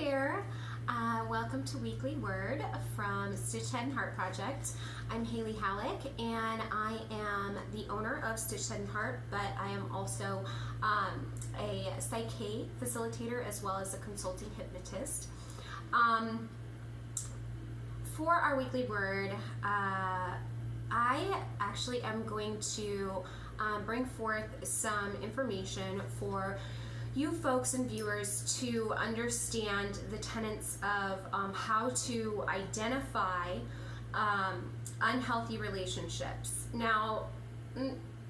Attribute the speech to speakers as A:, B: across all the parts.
A: there. Welcome to Weekly Word from Stitched Head and Heart Project. I'm Haley Hallock, and I am the owner of Stitched Head and Heart, but I am also a PSYCH-K facilitator as well as a consulting hypnotist. For our Weekly Word, I actually am going to bring forth some information for you folks and viewers to understand the tenets of how to identify unhealthy relationships. Now,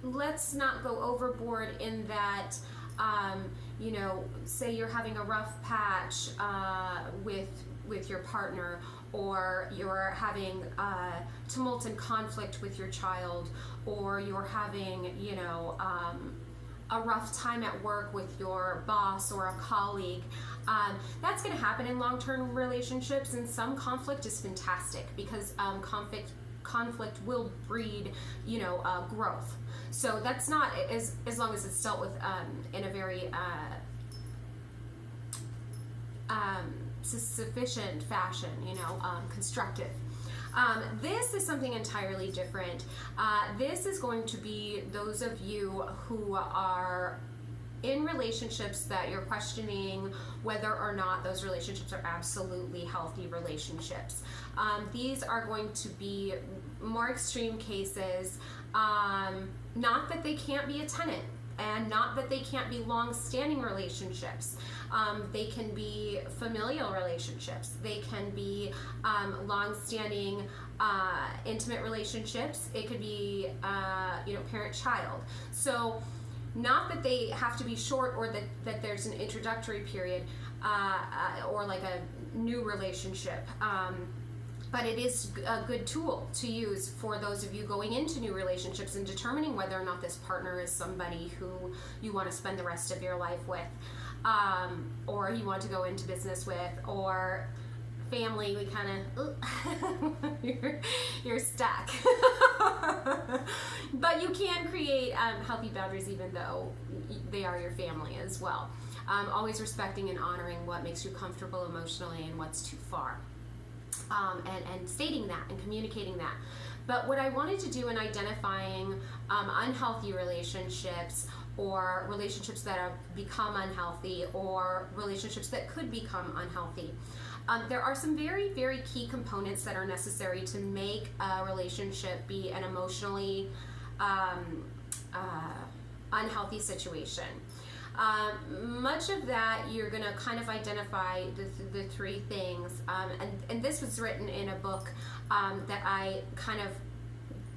A: let's not go overboard in that, say you're having a rough patch with your partner, or you're having tumult and conflict with your child, or you're having, a rough time at work with your boss or a colleague. That's going to happen in long-term relationships, and some conflict is fantastic because conflict will breed, growth. So that's not as long as it's dealt with in a very sufficient fashion, constructive. This is something entirely different. This is going to be those of you who are in relationships that you're questioning whether or not those relationships are absolutely healthy relationships. These are going to be more extreme cases, not that they can't be a tenant, and not that they can't be long-standing relationships. They can be familial relationships. They can be long-standing intimate relationships. It could be parent-child. So not that they have to be short, or that there's an introductory period or like a new relationship. But it is a good tool to use for those of you going into new relationships and determining whether or not this partner is somebody who you want to spend the rest of your life with, or you want to go into business with, or family. We kind of you're stuck. But you can create healthy boundaries even though they are your family as well. Always respecting and honoring what makes you comfortable emotionally and what's too far. And stating that and communicating that. But what I wanted to do in identifying unhealthy relationships, or relationships that have become unhealthy, or relationships that could become unhealthy, there are some very, very key components that are necessary to make a relationship be an emotionally unhealthy situation. Much of that you're going to kind of identify the three things, and this was written in a book that I kind of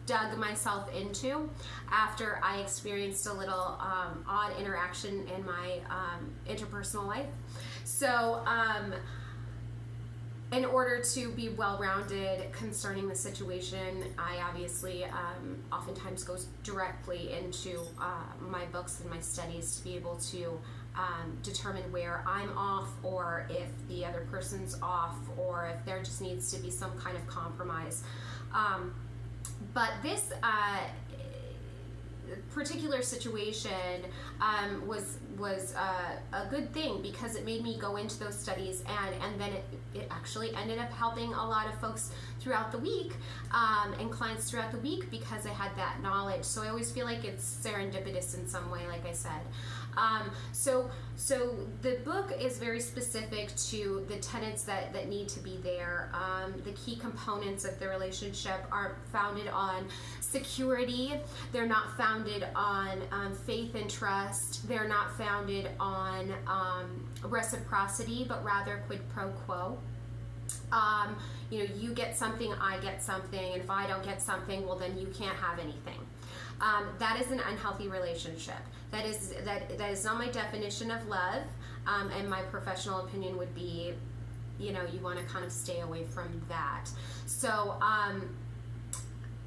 A: dug myself into after I experienced a little odd interaction in my interpersonal life. So in order to be well-rounded concerning the situation, I obviously oftentimes goes directly into my books and my studies to be able to determine where I'm off, or if the other person's off, or if there just needs to be some kind of compromise. But this particular situation was a good thing, because it made me go into those studies, and then it actually ended up helping a lot of folks throughout the week, and clients throughout the week, because I had that knowledge. So I always feel like it's serendipitous in some way, like I said. So the book is very specific to the tenets that need to be there. The key components of the relationship are founded on security. They're not founded on faith and trust. They're not founded on reciprocity, but rather quid pro quo. You get something, I get something, and if I don't get something, well, then you can't have anything. That is an unhealthy relationship. That is not my definition of love, and my professional opinion would be, you want to kind of stay away from that. So,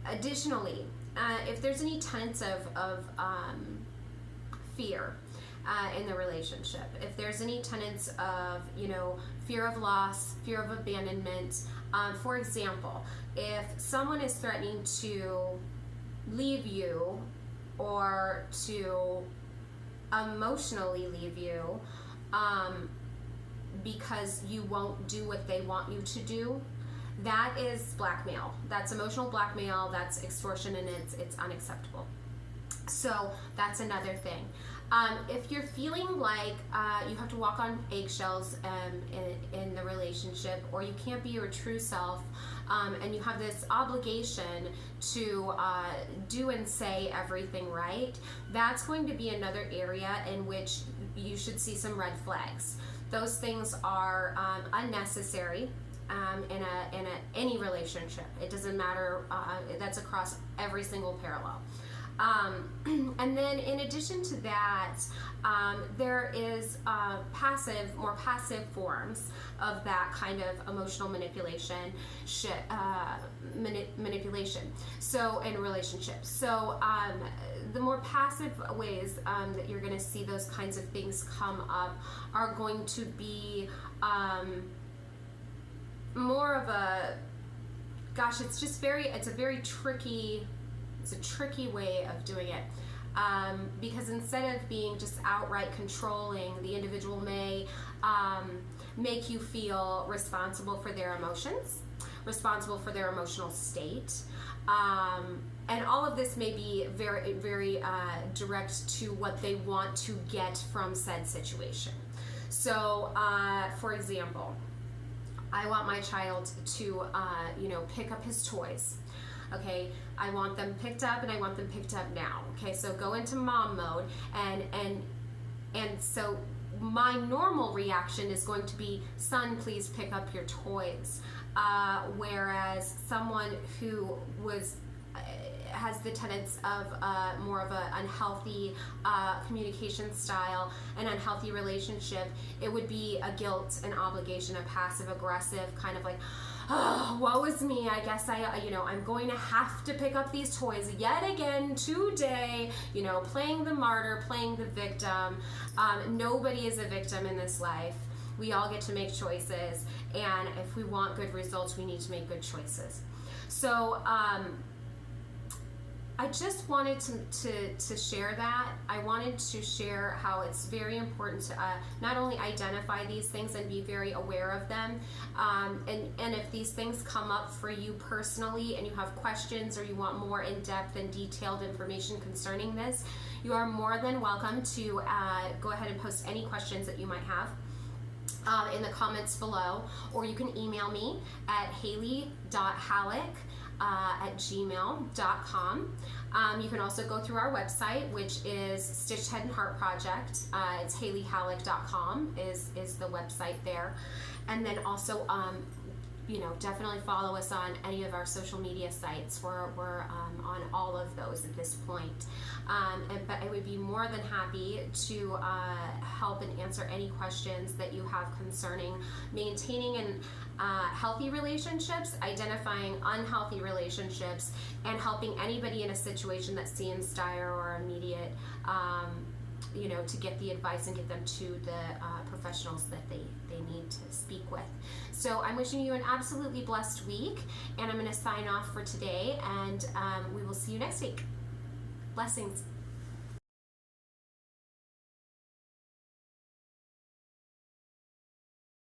A: additionally, if there's any tenets of fear in the relationship, if there's any tenets of, fear of loss, fear of abandonment, for example, if someone is threatening to leave you, or to emotionally leave you, because you won't do what they want you to do, that is blackmail. That's emotional blackmail, that's extortion, and it's unacceptable. So that's another thing. If you're feeling like you have to walk on eggshells in the relationship, or you can't be your true self, and you have this obligation to do and say everything right, that's going to be another area in which you should see some red flags. Those things are unnecessary in any relationship. It doesn't matter. That's across every single parallel. And then in addition to that, there is more passive forms of that kind of emotional manipulation. So in relationships. So the more passive ways that you're going to see those kinds of things come up are going to be more of a, gosh, it's a very tricky. It's a tricky way of doing it, because instead of being just outright controlling, the individual may make you feel responsible for their emotions, responsible for their emotional state, and all of this may be very, very direct to what they want to get from said situation. So, for example, I want my child to, pick up his toys. Okay, I want them picked up, and I want them picked up now. Okay, so go into mom mode, and so my normal reaction is going to be, son, please pick up your toys. Whereas someone who has the tenets of more of an unhealthy communication style, an unhealthy relationship, it would be a guilt, an obligation, a passive aggressive kind of like, oh, woe is me, I guess I'm going to have to pick up these toys yet again today, playing the martyr, playing the victim. Nobody is a victim in this life. We all get to make choices, and if we want good results, we need to make good choices. So I just wanted to share that. I wanted to share how it's very important to not only identify these things and be very aware of them, and if these things come up for you personally and you have questions or you want more in-depth and detailed information concerning this, you are more than welcome to go ahead and post any questions that you might have in the comments below, or you can email me at haley.hallock@gmail.com. You can also go through our website, which is Stitched Head and Heart Project. It's haleyhallock.com is the website there. And then also, definitely follow us on any of our social media sites. We're on all of those at this point. But I would be more than happy to help and answer any questions that you have concerning maintaining and healthy relationships, identifying unhealthy relationships, and helping anybody in a situation that seems dire or immediate, to get the advice and get them to the professionals that they need to speak with. So I'm wishing you an absolutely blessed week, and I'm going to sign off for today, and we will see you next week. Blessings.